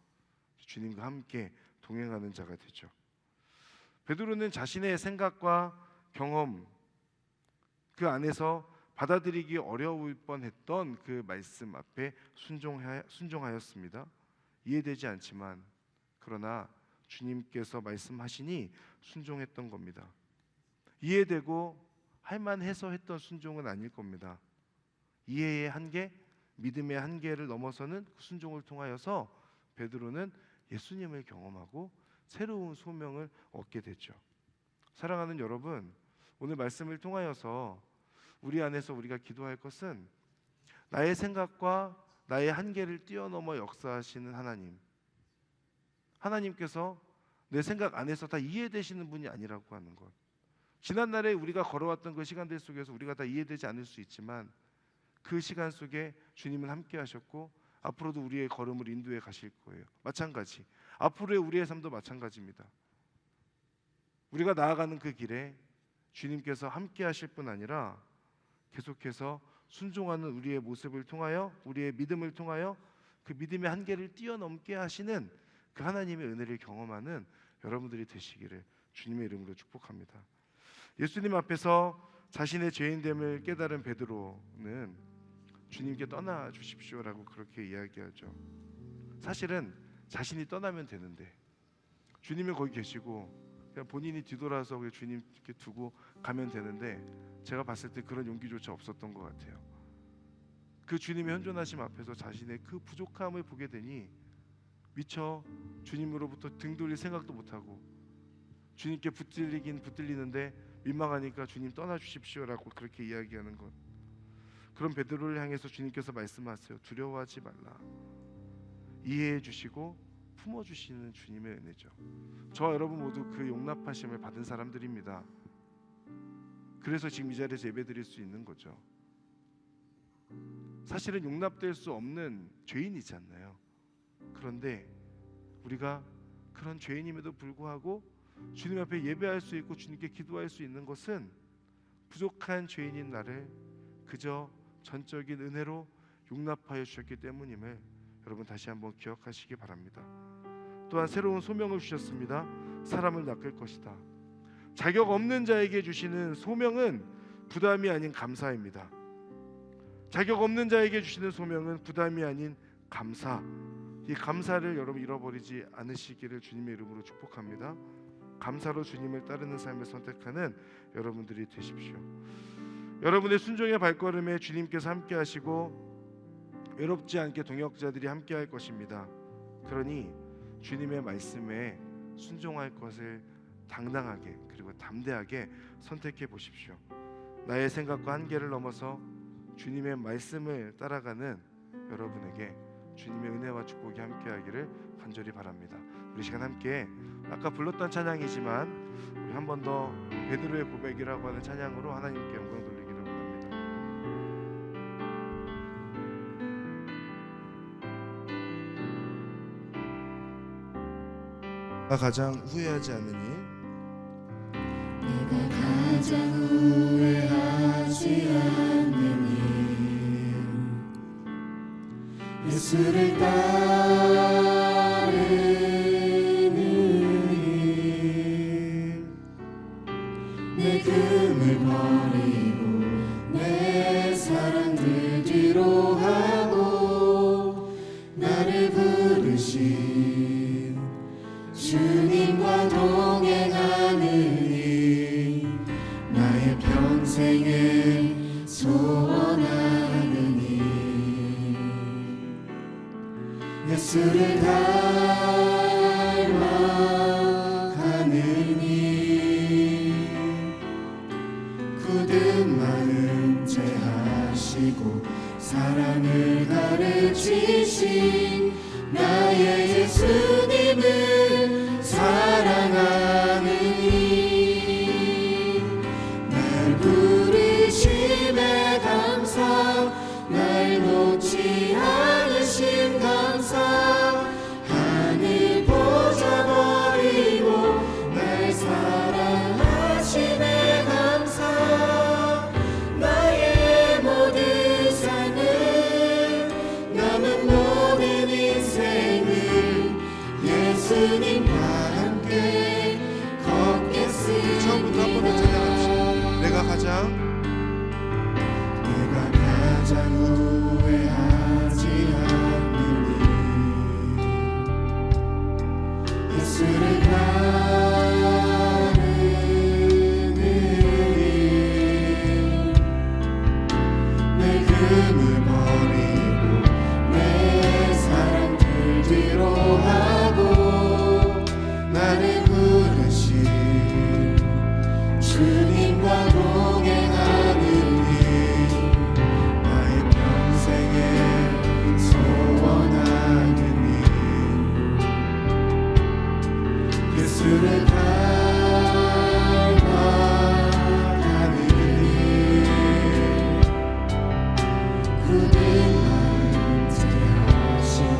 주님과 함께 동행하는 자가 되죠. 베드로는 자신의 생각과 경험 그 안에서 받아들이기 어려울 뻔했던 그 말씀 앞에 순종하였습니다. 이해되지 않지만 그러나 주님께서 말씀하시니 순종했던 겁니다. 이해되고 할만해서 했던 순종은 아닐 겁니다. 이해의 한계, 믿음의 한계를 넘어서는 그 순종을 통하여서 베드로는 예수님을 경험하고 새로운 소명을 얻게 됐죠. 사랑하는 여러분, 오늘 말씀을 통하여서 우리 안에서 우리가 기도할 것은 나의 생각과 나의 한계를 뛰어넘어 역사하시는 하나님께서 내 생각 안에서 다 이해되시는 분이 아니라고 하는 것. 지난날에 우리가 걸어왔던 그 시간들 속에서 우리가 다 이해되지 않을 수 있지만 그 시간 속에 주님은 함께 하셨고 앞으로도 우리의 걸음을 인도해 가실 거예요. 마찬가지, 앞으로의 우리의 삶도 마찬가지입니다. 우리가 나아가는 그 길에 주님께서 함께 하실 뿐 아니라 계속해서 순종하는 우리의 모습을 통하여, 우리의 믿음을 통하여 그 믿음의 한계를 뛰어넘게 하시는 그 하나님의 은혜를 경험하는 여러분들이 되시기를 주님의 이름으로 축복합니다. 예수님 앞에서 자신의 죄인됨을 깨달은 베드로는 주님께 떠나 주십시오라고 그렇게 이야기하죠. 사실은 자신이 떠나면 되는데 주님이 거기 계시고 그냥 본인이 뒤돌아서 그냥 주님 이렇게 두고 가면 되는데 제가 봤을 때 그런 용기조차 없었던 것 같아요. 그 주님의 현존하심 앞에서 자신의 그 부족함을 보게 되니 미처 주님으로부터 등 돌릴 생각도 못하고 주님께 붙들리긴 붙들리는데 민망하니까 주님 떠나주십시오라고 그렇게 이야기하는 것. 그런 베드로를 향해서 주님께서 말씀하세요. 두려워하지 말라. 이해해 주시고 품어주시는 주님의 은혜죠. 저와 여러분 모두 그 용납하심을 받은 사람들입니다. 그래서 지금 이 자리에서 예배드릴 수 있는 거죠. 사실은 용납될 수 없는 죄인이지 않나요? 그런데 우리가 그런 죄인임에도 불구하고 주님 앞에 예배할 수 있고 주님께 기도할 수 있는 것은 부족한 죄인인 나를 그저 전적인 은혜로 용납하여 주셨기 때문임을 여러분 다시 한번 기억하시기 바랍니다. 또한 새로운 소명을 주셨습니다. 사람을 낚을 것이다. 자격 없는 자에게 주시는 소명은 부담이 아닌 감사입니다. 자격 없는 자에게 주시는 소명은 부담이 아닌 감사. 이 감사를 여러분 잃어버리지 않으시기를 주님의 이름으로 축복합니다. 감사로 주님을 따르는 삶을 선택하는 여러분들이 되십시오. 여러분의 순종의 발걸음에 주님께서 함께 하시고 외롭지 않게 동역자들이 함께 할 것입니다. 그러니 주님의 말씀에 순종할 것을 당당하게 그리고 담대하게 선택해 보십시오. 나의 생각과 한계를 넘어서 주님의 말씀을 따라가는 여러분에게 주님의 은혜와 축복이 함께하기를 간절히 바랍니다. 우리 시간 함께 아까 불렀던 찬양이지만 우리 한 번 더 베드로의 고백이라고 하는 찬양으로 하나님께 영광 돌리기를 원합니다. 내가 가장 후회하지 않는 일, 내가 가장 후회하지 않는 일, 예수를 따르는 일, 내 금을 버리고 내 사랑들 뒤로 하고 나를 부르신 주님과 동행하는 일, 나의 평생을 소원하는 일, 예수를 닮아가는 일, 굳은 마음 제하시고 사랑을 가르치신 나의 예수님을 사랑하는 일, 날 부르심에 감사, 날 놓지 않으신 감사, 하늘 보좌 버리고 날 사랑하심에 감사, 나의 모든 삶을 남은 모든 인생을 예수님과 함께 걷겠습니다. 처음부터 한 번 더 찬양합시다. 내가 가장 후회하지 않는 일, 예수를 따르는 일, 내 금을 버리고 내 사랑들 뒤로 하고 나를 부르신 주님과 동행하는 일, 나의 평생에 소원하는 일, 예수를 닮아가는 일, 굳은 마음 제하시고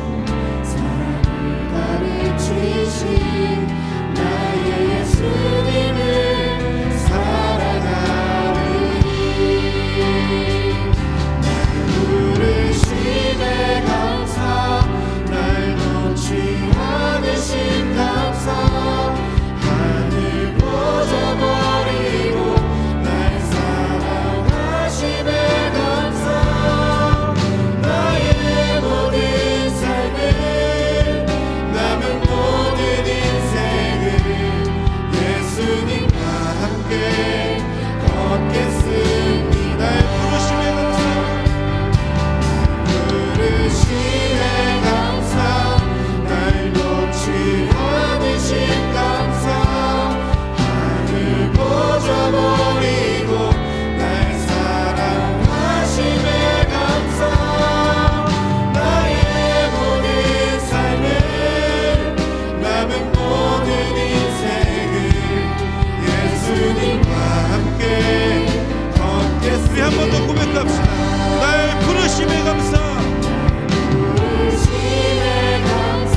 사랑을 가르치신 나의 예수님을 사랑하는 일, 나를 부르심에 감사, 날 놓지 않으신 감사, 하늘 보좌 버리고 날 사랑하심에 감사, 나의 모든 삶을 남은 모든 인생을 예수님과 함께 걷겠습니다. 부르심에 감사, 부르심에 감사, 날 놓지 않으신 감사, 하늘 보좌 버리고 날 사랑하심에 감사, 나의 모든 삶을 남은 모든 인생을 예수님과 함께 우리 한 번 더 걷겠습니다. 고백합시다. 날 부르심에 감사, 부르심에 감사,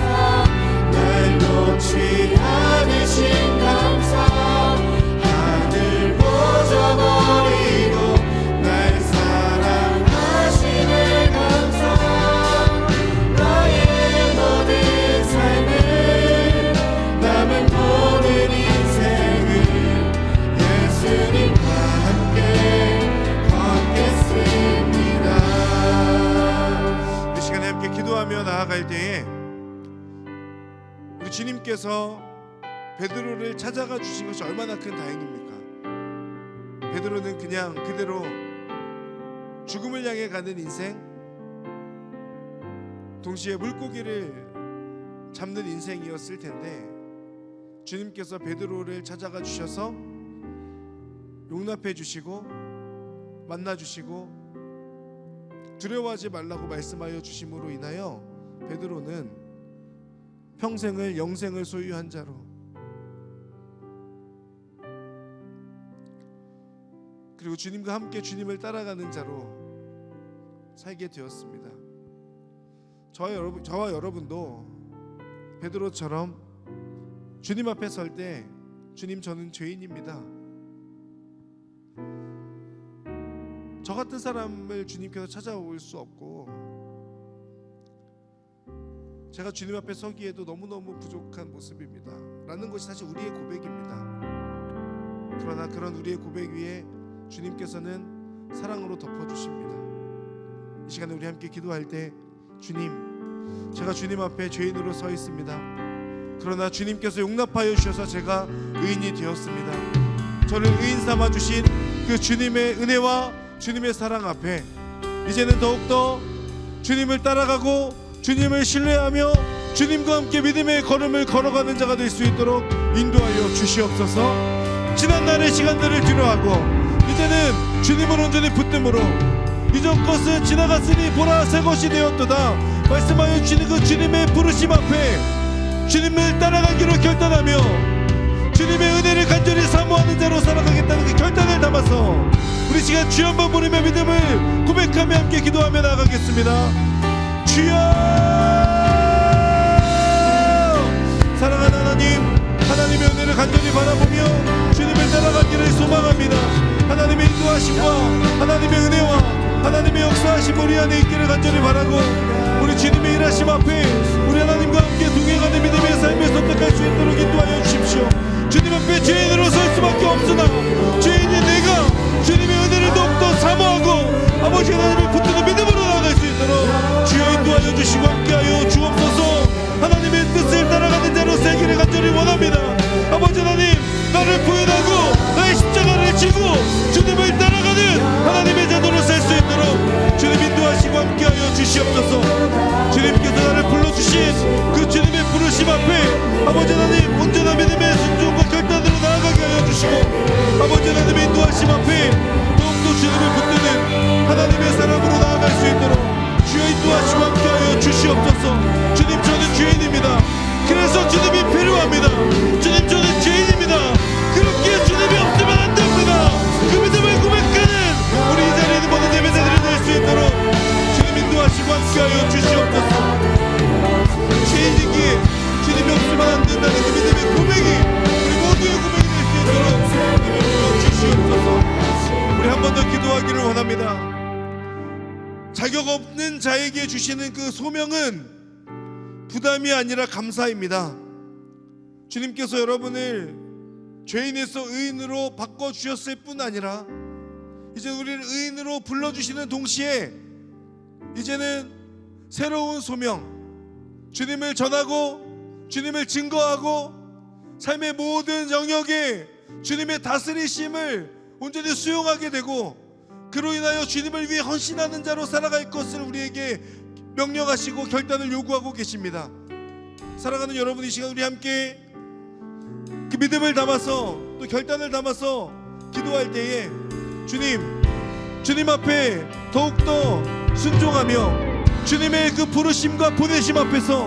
날 놓지 않으신 감사, 하늘 보좌 버리고 날 사랑하심에 감사, 나의 모든 삶을 남은 모든 인생을 예수님과 함께 걷겠습니다. 이 시간에 함께 기도하며 나아갈 때에 우리 주님께서 베드로를 찾아가 주신 것이 얼마나 큰 다행입니까? 베드로는 그냥 그대로 죽음을 향해 가는 인생, 동시에 물고기를 잡는 인생이었을 텐데 주님께서 베드로를 찾아가 주셔서 용납해 주시고 만나 주시고 두려워하지 말라고 말씀하여 주심으로 인하여 베드로는 평생을 영생을 소유한 자로, 그리고 주님과 함께 주님을 따라가는 자로 살게 되었습니다. 저와 여러분도 베드로처럼 주님 앞에 설 때 주님, 저는 죄인입니다, 저 같은 사람을 주님께서 찾아올 수 없고 제가 주님 앞에 서기에도 너무너무 부족한 모습입니다 라는 것이 사실 우리의 고백입니다. 그러나 그런 우리의 고백 위에 주님께서는 사랑으로 덮어주십니다. 이 시간에 우리 함께 기도할 때, 주님, 제가 주님 앞에 죄인으로 서 있습니다. 그러나 주님께서 용납하여 주셔서 제가 의인이 되었습니다. 저를 의인 삼아 주신 그 주님의 은혜와 주님의 사랑 앞에 이제는 더욱더 주님을 따라가고 주님을 신뢰하며 주님과 함께 믿음의 걸음을 걸어가는 자가 될 수 있도록 인도하여 주시옵소서. 지난날의 시간들을 뒤로하고 이제는 주님을 온전히 붙듦으로 이전 것은 지나갔으니 보라 새 것이 되었도다 말씀하여 주시는 그 주님의 부르심 앞에 주님을 따라가기로 결단하며 주님의 은혜를 간절히 사모하는 자로 살아가겠다는 그 결단을 담아서 우리 시간 주여 한번 부르며 믿음을 고백하며 함께 기도하며 나가겠습니다. 주여! 사랑하는 하나님, 하나님의 은혜를 간절히 바라보며 주님을 따라가기를 소망합니다. 하나님의 인도하심과 하나님의 은혜와 하나님의 역사하심 우리 안에 있기를 간절히 바라고, 우리 주님의 일하심 앞에 우리 하나님과 함께 동행하는 믿음의 삶을 선택할 수 있도록 인도하여 주십시오. 주님 앞에 죄인으로 설 수밖에 없으나 죄인인 내가 주님의 은혜를 더욱더 사모하고 아버지 하나님을 붙드는 믿음으로 나아갈 수 있도록 주여 인도하여 주시고 함께하여 주옵소서. 하나님의 뜻을 따라가는 자로 살기를 간절히 원합니다. 아버지 하나님, 나를 부인하고 나의 십자가를 지고 주님을 따라가는 하나님의 자녀로 살 수 있도록 주님 인도하시고 함께하여 주시옵소서. 주님께서 나를 불러주신 그 주님의 부르심 앞에 아버지 하나님 온전한 믿음의 순종과 결단으로 나아가게 하여 주시고, 아버지 하나님의 인도하심 앞에 더욱더 주님을 붙드는 하나님의 사람으로 나아갈 수 있도록 주여 인도하시고 함께하여 주시옵소서. 주님, 저는 죄인입니다. 그래서 주님이 필요합니다. 주님, 저는 죄인입니다. 그렇게 주님이 없으면 안 됩니다. 그 믿음을 고백하는 우리 이 자리에 있는 모든 예배자들이 될 수 있도록 주님 인도하시고 함께하여 주시옵소서. 죄인이기에 주님이 없으면 안 된다는 그 믿음의 고백이 우리 모두의 고백이 될 수 있도록 인도하여 주시옵소서. 우리 한 번 더 기도하기를 원합니다. 자격 없는 자에게 주시는 그 소명은 부담이 아니라 감사입니다. 주님께서 여러분을 죄인에서 의인으로 바꿔주셨을 뿐 아니라 이제 우리를 의인으로 불러주시는 동시에 이제는 새로운 소명, 주님을 전하고 주님을 증거하고 삶의 모든 영역에 주님의 다스리심을 온전히 수용하게 되고 그로 인하여 주님을 위해 헌신하는 자로 살아갈 것을 우리에게 명령하시고 결단을 요구하고 계십니다. 사랑하는 여러분, 이 시간 우리 함께 그 믿음을 담아서 또 결단을 담아서 기도할 때에 주님 앞에 더욱더 순종하며 주님의 그 부르심과 보내심 앞에서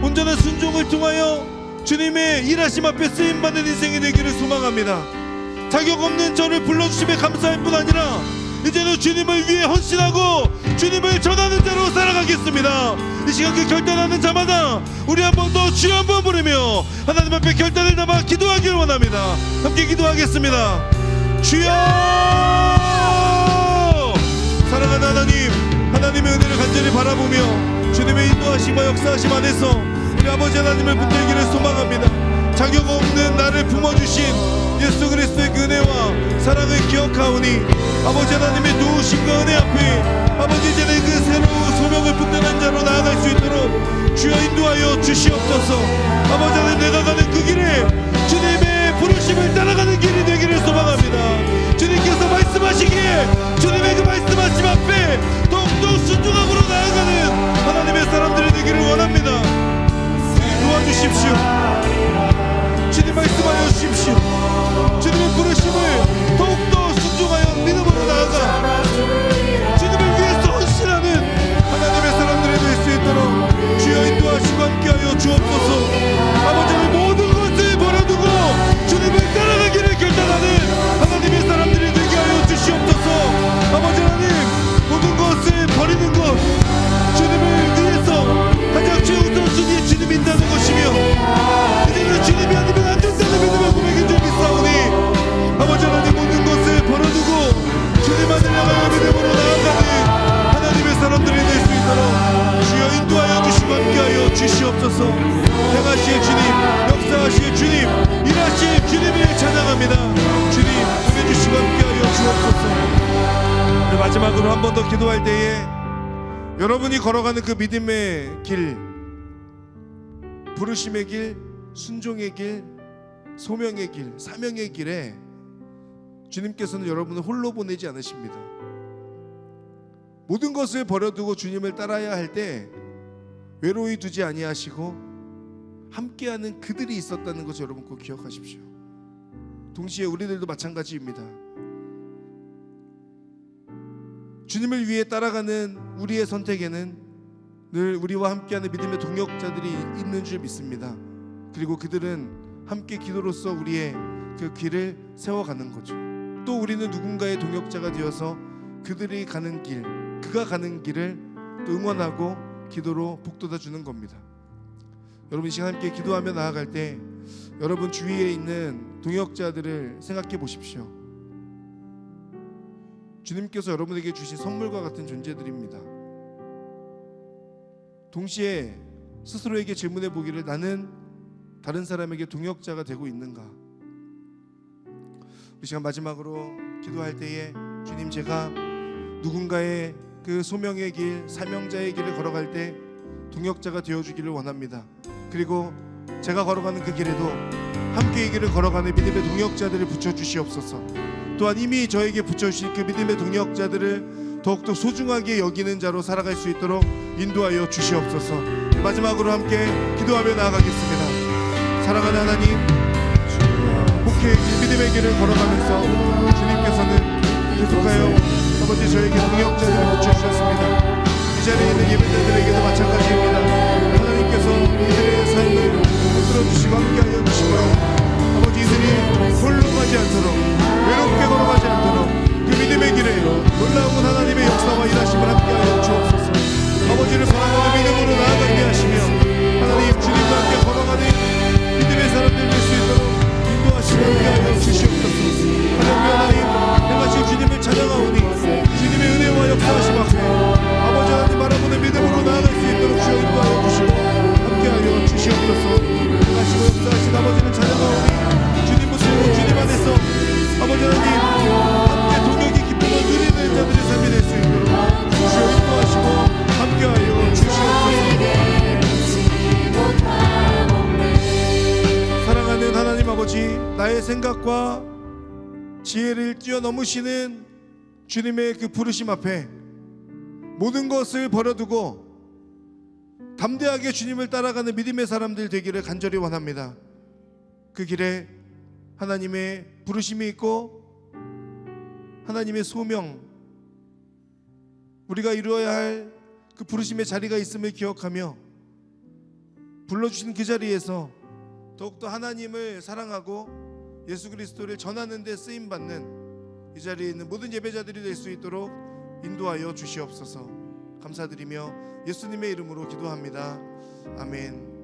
온전한 순종을 통하여 주님의 일하심 앞에 쓰임받는 인생이 되기를 소망합니다. 자격 없는 저를 불러주심에 감사할 뿐 아니라 이제는 주님을 위해 헌신하고 주님을 전하는 자로 살아가겠습니다. 이 시간 그 결단하는 자마다 우리 한 번 더 주여 한번 부르며 하나님 앞에 결단을 담아 기도하기를 원합니다. 함께 기도하겠습니다. 주여! 사랑하는 하나님, 하나님의 은혜를 간절히 바라보며 주님의 인도하심과 역사하심 안에서 우리 아버지 하나님을 붙들기를 소망합니다. 자격 없는 나를 품어주신 예수 그리스도의 그 은혜와 사랑을 기억하오니 아버지 하나님의 도우심과 은혜 앞에 아버지 이제는 그 새로운 소명을 붙드는 자로 나아갈 수 있도록 주여 인도하여 주시옵소서. 아버지 하나님, 내가 가는 그 길에 주님의 부르심을 따라가는 길이 되기를 소망합니다. 주님께서 말씀하시기에 주님의 그 말씀하심 앞에 더욱더 순종함으로 나아가는 하나님의 사람들이 되기를 원합니다. 마지막으로 한 번 더 기도할 때에 여러분이 걸어가는 그 믿음의 길, 부르심의 길, 순종의 길, 소명의 길, 사명의 길에 주님께서는 여러분을 홀로 보내지 않으십니다. 모든 것을 버려두고 주님을 따라야 할 때 외로이 두지 아니하시고 함께하는 그들이 있었다는 것을 여러분 꼭 기억하십시오. 동시에 우리들도 마찬가지입니다. 주님을 위해 따라가는 우리의 선택에는 늘 우리와 함께하는 믿음의 동역자들이 있는 줄 믿습니다. 그리고 그들은 함께 기도로서 우리의 그 길을 세워가는 거죠. 또 우리는 누군가의 동역자가 되어서 그들이 가는 길, 그가 가는 길을 또 응원하고 기도로 북돋아 주는 겁니다. 여러분 이 시간 함께 기도하며 나아갈 때 여러분 주위에 있는 동역자들을 생각해 보십시오. 주님께서 여러분에게 주신 선물과 같은 존재들입니다. 동시에 스스로에게 질문해 보기를 나는 다른 사람에게 동역자가 되고 있는가? 이 시간 마지막으로 기도할 때에 주님 제가 누군가의 그 소명의 길, 사명자의 길을 걸어갈 때 동역자가 되어주기를 원합니다. 그리고 제가 걸어가는 그 길에도 함께 이 길을 걸어가는 믿음의 동역자들을 붙여주시옵소서. 또한 이미 저에게 붙여주신 그 믿음의 동역자들을 더욱더 소중하게 여기는 자로 살아갈 수 있도록 인도하여 주시옵소서. 마지막으로 함께 기도하며 나아가겠습니다. 사랑하는 하나님, 목회의 길, 믿음의 길을 걸어가면서 주님께서는 계속하여 아버지 저에게 동역자들을 붙여주셨습니다. 이 자리에 있는 예배자들에게도 마찬가지입니다. 하나님께서 이들의 삶을 이끌어주시고 함께하여 주시고 아버지 이들이 홀로 가지 않도록 외롭게 걸어가지 않도록 그 믿음의 길에 놀라운 하나님의 역사와 일하심을 함께하여 주옵소서. 아버지를 바라보는 믿음으로 나아가게 하시며 하나님 주님과 함께 걸어가는 믿음의 사람들 될 수 있도록 인도하시고 함께하여 주시옵소서. 하나님 행하신 주님을 찬양하오니 주님의 은혜와 역사하심 앞에 아버지 하나님 바라보는 믿음으로 나아갈 수 있도록 주여 인도하여 주시고 함께하여 주시옵소서. 행하시고 역사하신 아버지는 찬양하오니 주님 모습으로 주님 안에서 아버지 하나님 함께 동역의 기쁨을 누리는 자들의 삶이 될 수 있도록 주여 인도하시고 함께하여 주시옵소서. 사랑하는 하나님 아버지, 나의 생각과 지혜를 뛰어넘으시는 주님의 그 부르심 앞에 모든 것을 버려두고 담대하게 주님을 따라가는 믿음의 사람들 되기를 간절히 원합니다. 그 길에 하나님의 부르심이 있고 하나님의 소명, 우리가 이루어야 할 그 부르심의 자리가 있음을 기억하며 불러주신 그 자리에서 더욱더 하나님을 사랑하고 예수 그리스도를 전하는 데 쓰임받는 이 자리에 있는 모든 예배자들이 될 수 있도록 인도하여 주시옵소서. 감사드리며 예수님의 이름으로 기도합니다. 아멘.